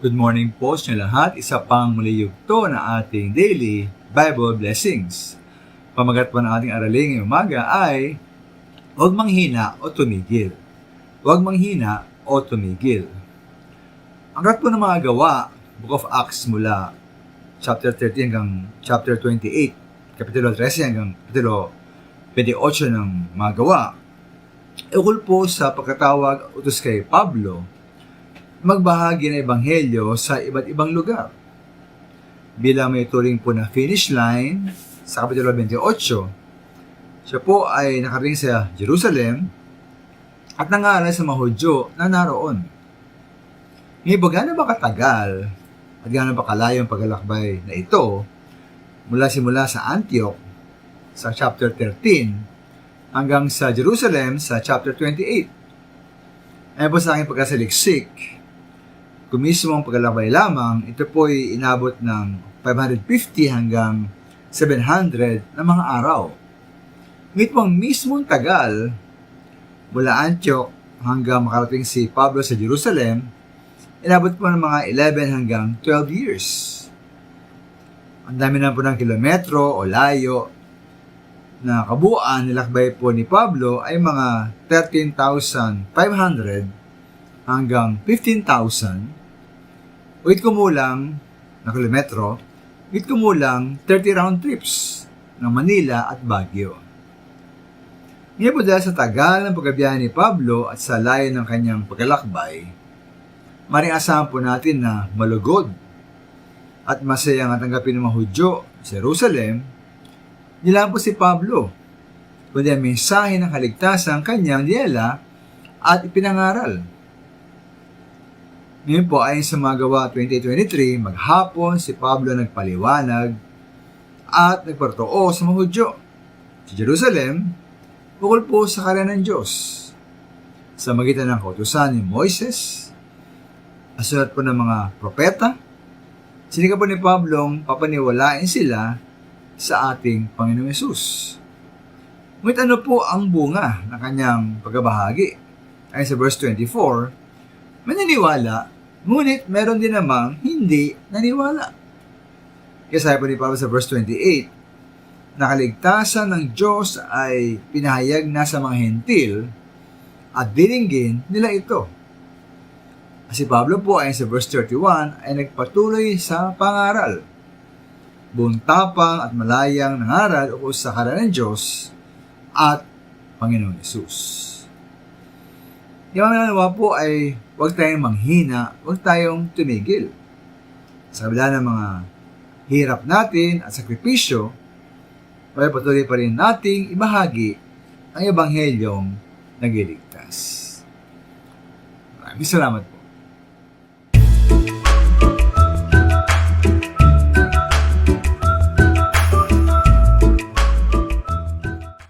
Good morning po sa inyo lahat. Isa pang muli yugto na ating daily Bible blessings. Pamagat po ng ating araling ngayong umaga ay huwag manghina o tumigil. Huwag manghina o tumigil. Ang aklat po ng mga gawa, Book of Acts mula chapter 13 hanggang chapter 28, kapitulo 13 hanggang kapitulo 28 ng mga gawa, ukol po sa pagkatawag utos kay Pablo magbahagi ng ebanghelyo sa iba't ibang lugar. Bilang may turing po na finish line sa kapitulo 28, siya po ay nakarating sa Jerusalem at nangaral sa mga Hudyo na naroon. Ngayon po, gaano ba katagal at gaano ba kalayo ang paglalakbay na ito simula sa Antioch sa chapter 13 hanggang sa Jerusalem sa chapter 28? Ayan po sa aking pagkasaliksik, kung mismo ang paglalakbay lamang, ito po ay inabot ng 550 hanggang 700 na mga araw. Ngunit po ang mismong tagal mula Antioch hanggang makarating si Pablo sa Jerusalem, inabot po ng mga 11 hanggang 12 years. Ang dami na po ng kilometro o layo na kabuuan nilakbay po ni Pablo ay mga 13,500 hanggang 15,000 with kumulang na kilometro, with kumulang 30 round trips ng Manila at Baguio. Ngayon po dahil sa tagal ng pagkabiyahe ni Pablo at sa layo ng kanyang paglalakbay, maring asahan po natin na malugod at masayang at tanggapin ng mga Hudyo sa Jerusalem, hindi lang po si Pablo, kundi ang mensahe ng kaligtasan kanyang dinala at ipinangaral. Ngayon po, ayon sa mga gawa 2023, maghapon si Pablo nagpaliwanag at nagpartoo sa mga Hudyo sa Jerusalem, ukol po sa karya ng Diyos sa magitan ng kautusan ni Moises, asulat po ng mga propeta. Sinika po ni Pablong papaniwalain sila sa ating Panginoong Yesus. Ngunit ano po ang bunga ng kanyang pagbabahagi? Ayon sa verse 24, may naniwala, ngunit meron din namang hindi naniwala. Kaya sabi po ni Pablo sa verse 28, na kaligtasan ng Diyos ay pinahayag na sa mga hentil at dininggin nila ito. Si Pablo po ay sa verse 31 ay nagpatuloy sa pangaral. Buong tapang at malayang nangaral ukol sa karya ng Diyos at Panginoon Yesus. Yung nanawa po ay huwag tayong manghina, huwag tayong tumigil. Sa kabila ng mga hirap natin at sakripisyo, patuloy pa rin nating ibahagi ang ebanghelyong nagliligtas. Maraming salamat po.